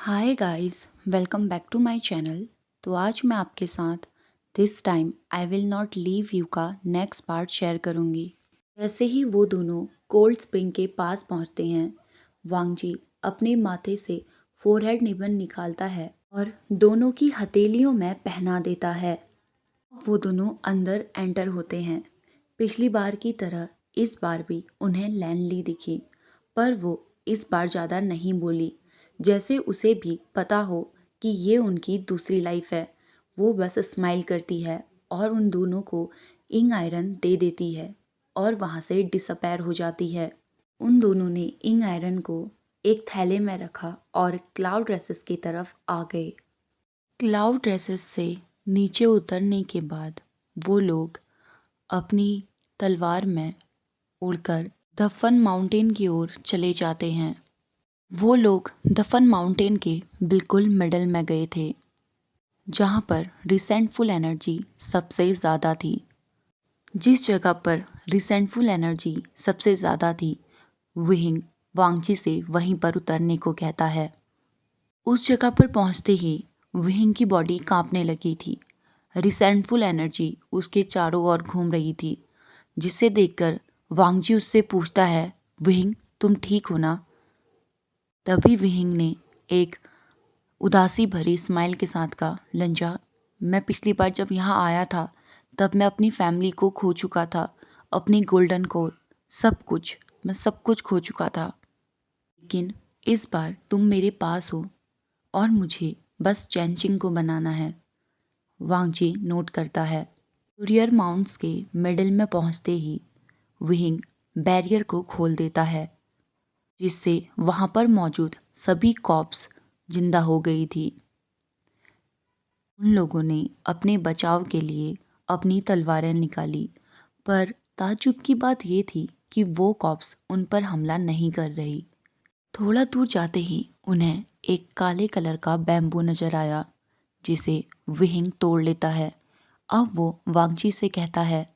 Hi guys, welcome back to my channel. तो आज मैं आपके साथ this time I will not leave you का नेक्स्ट पार्ट शेयर करूंगी। जैसे ही वो दोनों कोल्ड स्प्रिंग के पास पहुंचते हैं, वांगजी अपने माथे से फोरहेड रिबन निकालता है और दोनों की हथेलियों में पहना देता है। वो दोनों अंदर एंटर होते हैं। पिछली बार की तरह इस बार भी उन्हें लैनली दिखी, पर वो इस बार ज़्यादा नहीं बोली, जैसे उसे भी पता हो कि ये उनकी दूसरी लाइफ है। वो बस स्माइल करती है और उन दोनों को इंग आयरन दे देती है और वहाँ से डिसअपीयर हो जाती है। उन दोनों ने इंग आयरन को एक थैले में रखा और क्लाउड ड्रेसेस की तरफ आ गए। क्लाउड ड्रेसेस से नीचे उतरने के बाद वो लोग अपनी तलवार में उड़कर दफन माउंटेन की ओर चले जाते हैं। वो लोग दफन माउंटेन के बिल्कुल मिडल में गए थे, जहाँ पर रिसेंटफुल एनर्जी सबसे ज़्यादा थी। जिस जगह पर रिसेंटफुल एनर्जी सबसे ज़्यादा थी, विहिंग वांगजी से वहीं पर उतरने को कहता है। उस जगह पर पहुंचते ही विहिंग की बॉडी कांपने लगी थी। रिसेंटफुल एनर्जी उसके चारों ओर घूम रही थी, जिसे देखकर वांगजी उससे पूछता है, विहिंग तुम ठीक हो ना? तभी विहिंग ने एक उदासी भरी स्माइल के साथ कहा, लंजा, मैं पिछली बार जब यहाँ आया था तब मैं अपनी फैमिली को खो चुका था, अपनी गोल्डन कोर, मैं सब कुछ खो चुका था। लेकिन इस बार तुम मेरे पास हो और मुझे बस चैनचिंग को बनाना है। वांगजी नोट करता है। कुरियर माउंट्स के मिडिल में पहुंचते ही विहिंग बैरियर को खोल देता है, जिससे वहां पर मौजूद सभी कॉप्स जिंदा हो गई थी। उन लोगों ने अपने बचाव के लिए अपनी तलवारें निकाली, पर ताज्जुब की बात ये थी कि वो कॉप्स उन पर हमला नहीं कर रही। थोड़ा दूर जाते ही उन्हें एक काले कलर का बैम्बू नजर आया, जिसे विहिंग तोड़ लेता है। अब वो वांगजी से कहता है,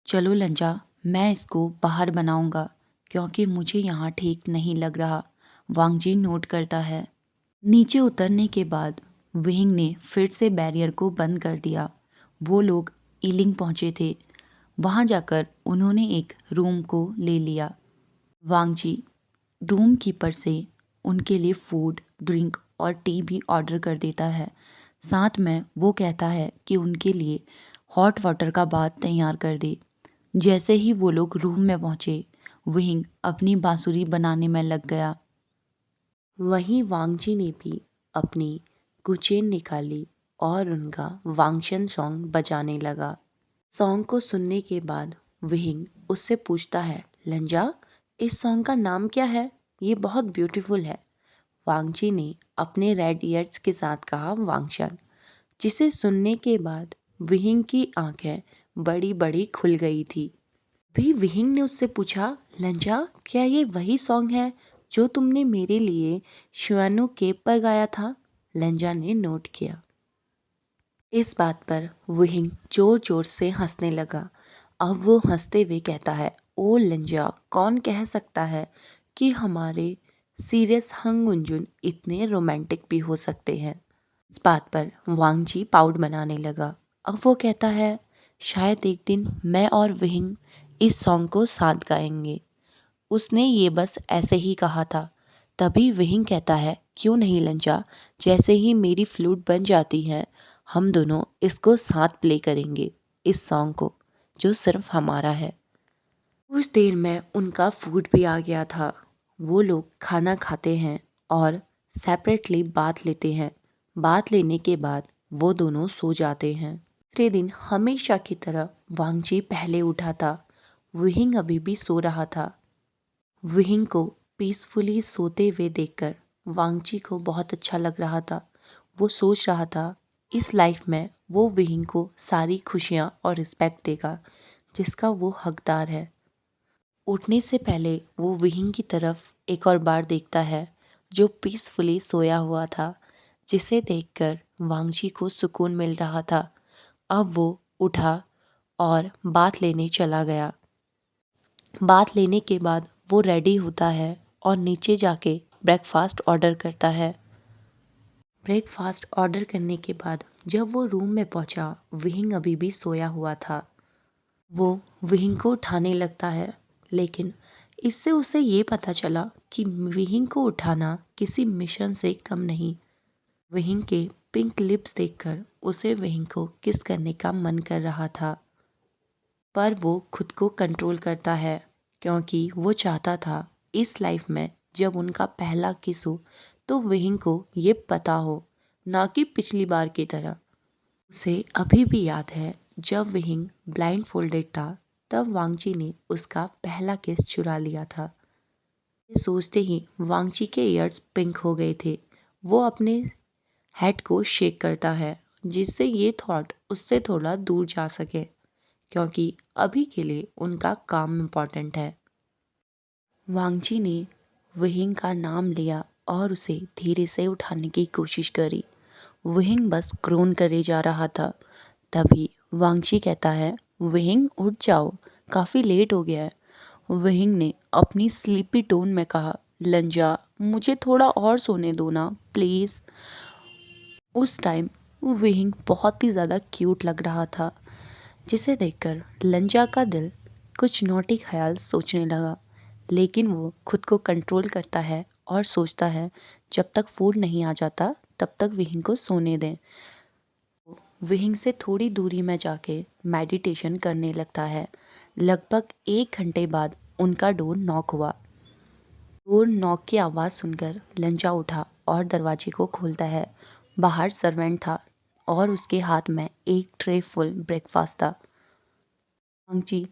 चलो लंजा, मैं इसको बाहर बनाऊंगा क्योंकि मुझे यहाँ ठीक नहीं लग रहा। वांगजी नोट करता है। नीचे उतरने के बाद विहिंग ने फिर से बैरियर को बंद कर दिया। वो लोग ईलिंग पहुँचे थे। वहाँ जाकर उन्होंने एक रूम को ले लिया। वांगजी रूम कीपर से उनके लिए फूड, ड्रिंक और टी भी ऑर्डर कर देता है। साथ में वो कहता है कि उनके लिए हॉट वाटर का बाथ तैयार कर दे। जैसे ही वो लोग रूम में पहुंचे, विहिंग अपनी बांसुरी बनाने में लग गया। वहीं वांगजी ने भी अपनी गुचेन निकाली और उनका वांगशन सॉन्ग बजाने लगा। सॉन्ग को सुनने के बाद विहिंग उससे पूछता है, लंजा, इस सॉन्ग का नाम क्या है? ये बहुत ब्यूटीफुल है। वांगजी ने अपने रेड ईयर्स के साथ कहा, वांगशन। जिसे सुनने के बाद विहिंग की आंखें बड़ी बड़ी खुल गई थी। भी विहिंग ने उससे पूछा, लंजा, क्या ये वही सॉन्ग है जो तुमने मेरे लिए शुआनु केप पर गाया था? लंजा ने नोट किया। इस बात पर विहिंग जोर जोर से हंसने लगा। अब वो हंसते हुए कहता है, ओ लंजा, कौन कह सकता है कि हमारे सीरियस हंगुंजुन इतने रोमांटिक भी हो सकते हैं। इस बात पर वांगजी पाउड बनाने लगा। अब वो कहता है, शायद एक दिन मैं और विहिंग इस सॉन्ग को साथ गाएंगे। उसने ये बस ऐसे ही कहा था। तभी विहिंग कहता है, क्यों नहीं लंजा, जैसे ही मेरी फ्लूट बन जाती है हम दोनों इसको साथ प्ले करेंगे, इस सॉन्ग को जो सिर्फ हमारा है। कुछ देर में उनका फूड भी आ गया था। वो लोग खाना खाते हैं और सेपरेटली बात लेते हैं। बात लेने के बाद वो दोनों सो जाते हैं। दूसरे दिन हमेशा की तरह वांगजी पहले उठा था। विहिंग अभी भी सो रहा था। विहिंग को पीसफुली सोते हुए देखकर वांगजी को बहुत अच्छा लग रहा था। वो सोच रहा था, इस लाइफ में वो विहिंग को सारी खुशियाँ और रिस्पेक्ट देगा जिसका वो हकदार है। उठने से पहले वो विहिंग की तरफ एक और बार देखता है, जो पीसफुली सोया हुआ था, जिसे देखकर वांगजी को सुकून मिल रहा था। अब वो उठा और बात लेने चला गया। बात लेने के बाद वो रेडी होता है और नीचे जाके ब्रेकफास्ट ऑर्डर करता है। ब्रेकफास्ट ऑर्डर करने के बाद जब वो रूम में पहुंचा, विहिंग अभी भी सोया हुआ था। वो विहिंग को उठाने लगता है, लेकिन इससे उसे ये पता चला कि विहिंग को उठाना किसी मिशन से कम नहीं। विहिंग के पिंक लिप्स देखकर उसे विहिंग को किस करने का मन कर रहा था, पर वो खुद को कंट्रोल करता है क्योंकि वो चाहता था इस लाइफ में जब उनका पहला किस हो तो विहिंग को ये पता हो, ना कि पिछली बार की तरह। उसे अभी भी याद है जब विहिंग ब्लाइंड फोल्डेड था, तब वांगची ने उसका पहला किस चुरा लिया था। ये सोचते ही वांगची के ईयर्स पिंक हो गए थे। वो अपने हेड को शेक करता है जिससे ये थॉट उससे थोड़ा दूर जा सके, क्योंकि अभी के लिए उनका काम इम्पॉर्टेंट है। वांगची ने विहिंग का नाम लिया और उसे धीरे से उठाने की कोशिश करी। विहिंग बस क्रोन करे जा रहा था। तभी वांगची कहता है, विहिंग उठ जाओ, काफ़ी लेट हो गया है। विहिंग ने अपनी स्लीपी टोन में कहा, लंजा मुझे थोड़ा और सोने दो ना प्लीज़। उस टाइम विहिंग बहुत ही ज़्यादा क्यूट लग रहा था, जिसे देखकर लंजा का दिल कुछ नौटी ख्याल सोचने लगा। लेकिन वो खुद को कंट्रोल करता है और सोचता है जब तक फूड नहीं आ जाता तब तक विहिंग को सोने दें। विहिंग से थोड़ी दूरी में जाके मेडिटेशन करने लगता है। लगभग 1 घंटे बाद उनका डोर नॉक हुआ। डोर नॉक की आवाज़ सुनकर लंजा उठा और दरवाजे को खोलता है। बाहर सर्वेंट था और उसके हाथ में एक ट्रे फुल ब्रेकफास्ट था। वांगची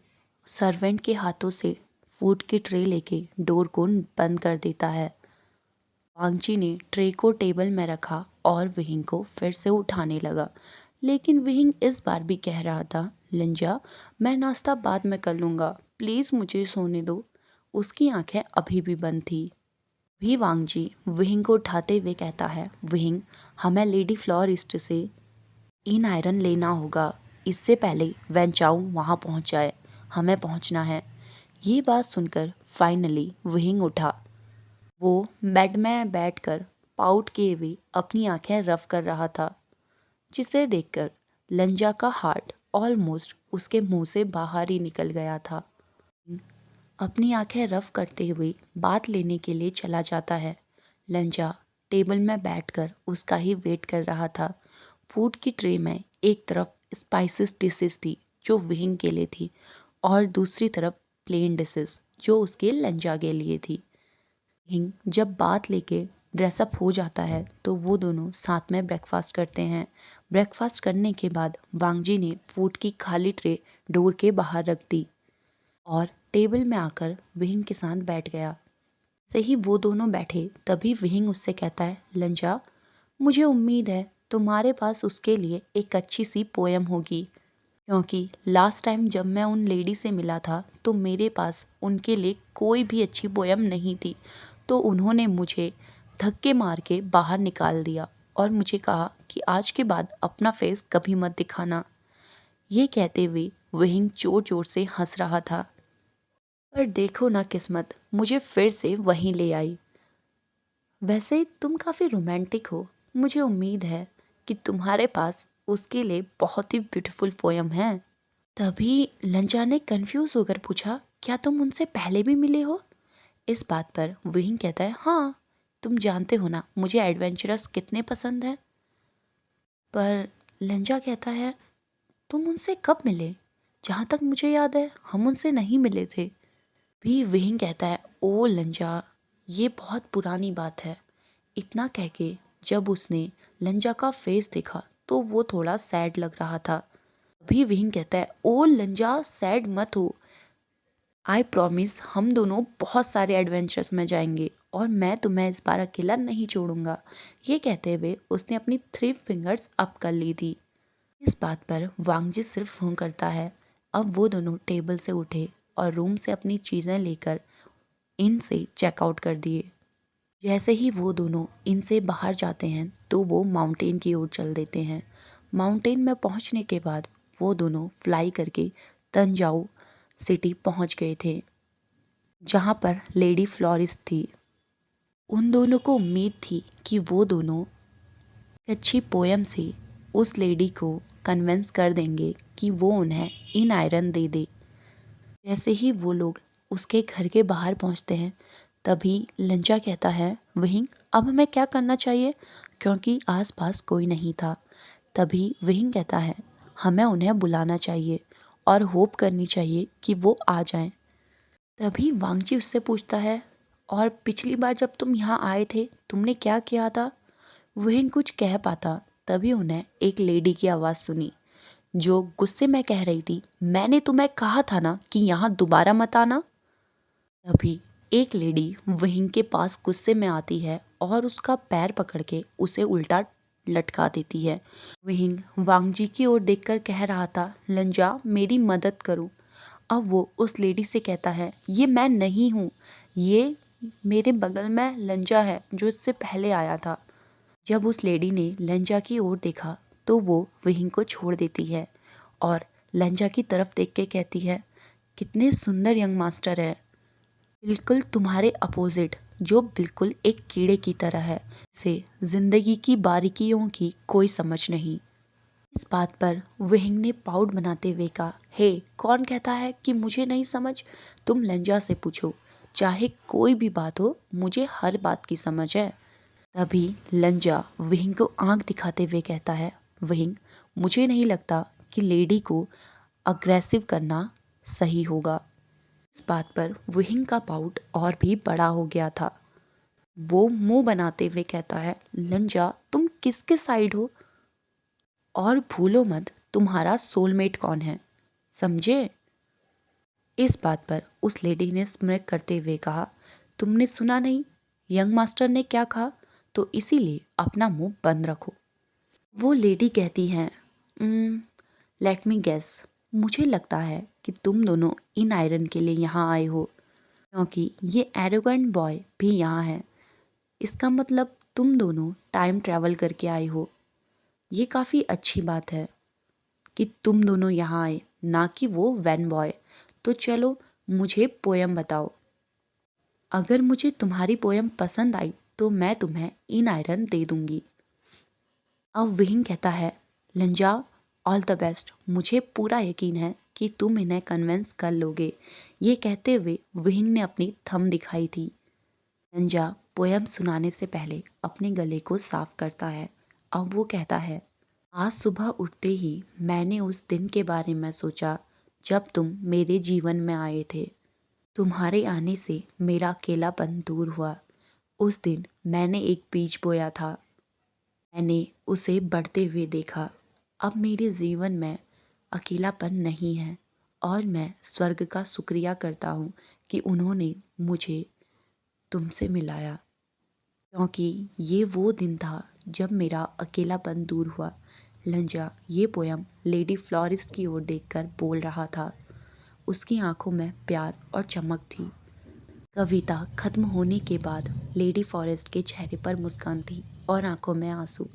सर्वेंट के हाथों से फूड की ट्रे लेके डोर को बंद कर देता है। वांगची ने ट्रे को टेबल में रखा और विहिंग को फिर से उठाने लगा, लेकिन विहिंग इस बार भी कह रहा था, लंजा मैं नाश्ता बाद में कर लूँगा, प्लीज़ मुझे सोने दो। उसकी आंखें अभी भी बंद थी। भी वांगजी विहिंग को उठाते हुए कहता है, विहिंग हमें लेडी फ्लोरिस्ट से इन आयरन लेना होगा, इससे पहले वैन चाओ वहाँ पहुँच जाए, हमें पहुँचना है। ये बात सुनकर फाइनली विहिंग उठा। वो बेड में बैठकर पाउट किए हुए अपनी आंखें रफ कर रहा था, जिसे देखकर लंजा का हार्ट ऑलमोस्ट उसके मुंह से बाहर ही निकल गया था। अपनी आंखें रफ करते हुए बात लेने के लिए चला जाता है। लंजा टेबल में बैठकर उसका ही वेट कर रहा था। फूड की ट्रे में एक तरफ स्पाइसेस डिशेस थी जो विहिंग के लिए थी, और दूसरी तरफ प्लेन डिशेस जो उसके लंजा के लिए थी। हिंग जब बात लेके ड्रेसअप हो जाता है तो वो दोनों साथ में ब्रेकफास्ट करते हैं। ब्रेकफास्ट करने के बाद वांगजी ने फूड की खाली ट्रे डोर के बाहर रख दी और टेबल में आकर विहिंग के साथ बैठ गया। सही वो दोनों बैठे तभी विहिंग उससे कहता है, लंजा मुझे उम्मीद है तुम्हारे पास उसके लिए एक अच्छी सी पोयम होगी, क्योंकि लास्ट टाइम जब मैं उन लेडी से मिला था तो मेरे पास उनके लिए कोई भी अच्छी पोयम नहीं थी, तो उन्होंने मुझे धक्के मार के बाहर निकाल दिया और मुझे कहा कि आज के बाद अपना फेस कभी मत दिखाना। ये कहते हुए वहिंग जोर जोर से हंस रहा था। पर देखो ना किस्मत मुझे फिर से वहीं ले आई। वैसे तुम काफ़ी रोमांटिक हो, मुझे उम्मीद है कि तुम्हारे पास उसके लिए बहुत ही ब्यूटीफुल पोयम है। तभी लंजा ने कंफ्यूज होकर पूछा, क्या तुम उनसे पहले भी मिले हो? इस बात पर विहिंग कहता है, हाँ तुम जानते हो ना मुझे एडवेंचरस कितने पसंद है। पर लंजा कहता है, तुम उनसे कब मिले? जहाँ तक मुझे याद है हम उनसे नहीं मिले थे। भी विहिंग कहता है, ओ लंजा ये बहुत पुरानी बात है। इतना कह के जब उसने लंजा का फेस देखा तो वो थोड़ा सैड लग रहा था। भी विहिंग कहता है, ओ लंजा सैड मत हो, आई प्रॉमिस हम दोनों बहुत सारे एडवेंचर्स में जाएंगे और मैं तुम्हें इस बार अकेला नहीं छोड़ूंगा। ये कहते हुए उसने अपनी 3 फिंगर्स अप कर ली थी। इस बात पर वांगजी सिर्फ हूँ करता है। अब वो दोनों टेबल से उठे और रूम से अपनी चीज़ें लेकर इन से चेकआउट कर दिए। जैसे ही वो दोनों इनसे बाहर जाते हैं तो वो माउंटेन की ओर चल देते हैं। माउंटेन में पहुंचने के बाद वो दोनों फ्लाई करके तंजाऊ सिटी पहुंच गए थे, जहां पर लेडी फ्लोरिस थी। उन दोनों को उम्मीद थी कि वो दोनों अच्छी पोयम से उस लेडी को कन्विंस कर देंगे कि वो उन्हें इन आयरन दे दे। जैसे ही वो लोग उसके घर के बाहर पहुंचते हैं, तभी लंजा कहता है, वहीं अब हमें क्या करना चाहिए, क्योंकि आसपास कोई नहीं था। तभी वहीं कहता है, हमें उन्हें बुलाना चाहिए और होप करनी चाहिए कि वो आ जाएं। तभी वांगची उससे पूछता है, और पिछली बार जब तुम यहाँ आए थे तुमने क्या किया था। वहीं कुछ कह पाता, तभी उन्हें एक लेडी की आवाज़ सुनी जो गुस्से में कह रही थी, मैंने तुम्हें कहा था ना कि यहाँ दोबारा मत आना। तभी एक लेडी वहीं के पास गुस्से में आती है और उसका पैर पकड़ के उसे उल्टा लटका देती है। वहीं वांगजी की ओर देखकर कह रहा था, लंजा मेरी मदद करो। अब वो उस लेडी से कहता है, ये मैं नहीं हूँ, ये मेरे बगल में लंजा है जो इससे पहले आया था। जब उस लेडी ने लंजा की ओर देखा तो वो वहीं को छोड़ देती है और लंजा की तरफ देख के कहती है, कितने सुंदर यंग मास्टर है, बिल्कुल तुम्हारे अपोजिट, जो बिल्कुल एक कीड़े की तरह है, से जिंदगी की बारीकियों की कोई समझ नहीं। इस बात पर विहिंग ने पाउड बनाते हुए कहा, हे कौन कहता है कि मुझे नहीं समझ, तुम लंजा से पूछो, चाहे कोई भी बात हो मुझे हर बात की समझ है। तभी लंजा विहिंग को आंख दिखाते हुए कहता है, विहिंग मुझे नहीं लगता कि लेडी को अग्रेसिव करना सही होगा। इस बात पर विहिंग का पाउट और भी बड़ा हो गया था। वो मुंह बनाते हुए कहता है, लंजा तुम किसके साइड हो, और भूलो मत तुम्हारा सोलमेट कौन है, समझे। इस बात पर उस लेडी ने स्मिर्क करते हुए कहा, तुमने सुना नहीं यंग मास्टर ने क्या कहा, तो इसीलिए अपना मुंह बंद रखो। वो लेडी कहती है, लेट मी गेस, मुझे लगता है कि तुम दोनों इन आयरन के लिए यहाँ आए हो, क्योंकि ये एरोगेंट बॉय भी यहाँ है। इसका मतलब तुम दोनों टाइम ट्रैवल करके आए हो। ये काफ़ी अच्छी बात है कि तुम दोनों यहाँ आए, ना कि वो वैन बॉय। तो चलो मुझे पोयम बताओ। अगर मुझे तुम्हारी पोयम पसंद आई तो मैं तुम्हें इन आयरन दे दूंगी। अब विहिंग कहता है, लंजा ऑल द बेस्ट, मुझे पूरा यकीन है कि तुम इन्हें कन्विंस कर लोगे। ये कहते हुए विहिंग ने अपनी थंब दिखाई थी। लंजा पोयम सुनाने से पहले अपने गले को साफ करता है। अब वो कहता है, आज सुबह उठते ही मैंने उस दिन के बारे में सोचा जब तुम मेरे जीवन में आए थे। तुम्हारे आने से मेरा अकेलापन दूर हुआ। उस दिन मैंने एक बीज बोया था, मैंने उसे बढ़ते हुए देखा। अब मेरे जीवन में अकेलापन नहीं है और मैं स्वर्ग का शुक्रिया करता हूँ कि उन्होंने मुझे तुमसे मिलाया, क्योंकि ये वो दिन था जब मेरा अकेलापन दूर हुआ। लंजा ये पोयम लेडी फ्लोरिस्ट की ओर देखकर बोल रहा था। उसकी आंखों में प्यार और चमक थी। कविता खत्म होने के बाद लेडी फॉरेस्ट के चेहरे पर मुस्कान थी और आंखों में आंसू।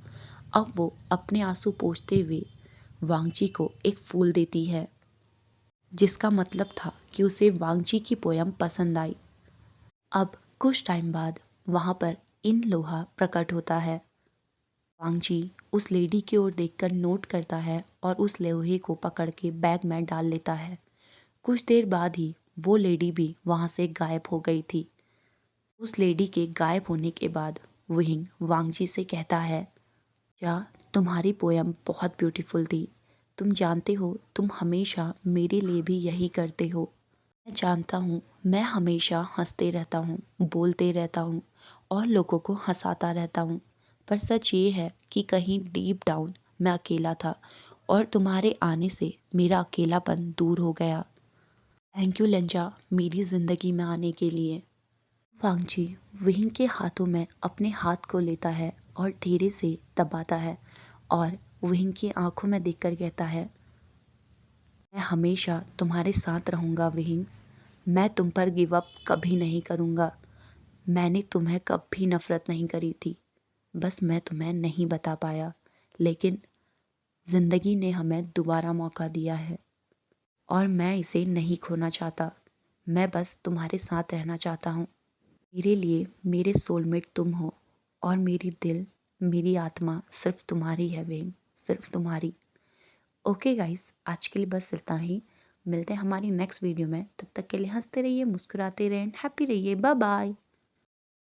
अब वो अपने आंसू पोंछते हुए वांगची को एक फूल देती है, जिसका मतलब था कि उसे वांगची की पोयम पसंद आई। अब कुछ टाइम बाद वहाँ पर इन लोहा प्रकट होता है। वांगची उस लेडी की ओर देखकर नोट करता है और उस लोहे को पकड़ के बैग में डाल लेता है। कुछ देर बाद ही वो लेडी भी वहाँ से गायब हो गई थी। उस लेडी के गायब होने के बाद विहिंग वांगची से कहता है, क्या तुम्हारी पोयम बहुत ब्यूटीफुल थी। तुम जानते हो तुम हमेशा मेरे लिए भी यही करते हो। मैं जानता हूँ मैं हमेशा हंसते रहता हूँ, बोलते रहता हूँ और लोगों को हंसाता रहता हूँ, पर सच ये है कि कहीं डीप डाउन मैं अकेला था और तुम्हारे आने से मेरा अकेलापन दूर हो गया। थैंक यू लंजा मेरी ज़िंदगी में आने के लिए। वांगची विहिंग के हाथों में अपने हाथ को लेता है और धीरे से दबाता है और विहिंग की आंखों में देखकर कहता है, मैं हमेशा तुम्हारे साथ रहूँगा विहिंग। मैं तुम पर गिव अप कभी नहीं करूँगा। मैंने तुम्हें कभी नफ़रत नहीं करी थी, बस मैं तुम्हें नहीं बता पाया। लेकिन ज़िंदगी ने हमें दोबारा मौका दिया है और मैं इसे नहीं खोना चाहता। मैं बस तुम्हारे साथ रहना चाहता हूँ। मेरे लिए मेरे सोलमेट तुम हो और मेरी दिल मेरी आत्मा सिर्फ तुम्हारी है वेन, सिर्फ तुम्हारी। ओके गाइस, आज के लिए बस इतना ही। मिलते हैं हमारी नेक्स्ट वीडियो में, तब तक के लिए हंसते रहिए, मुस्कुराते रहें, हैप्पी रहिए। Bye bye.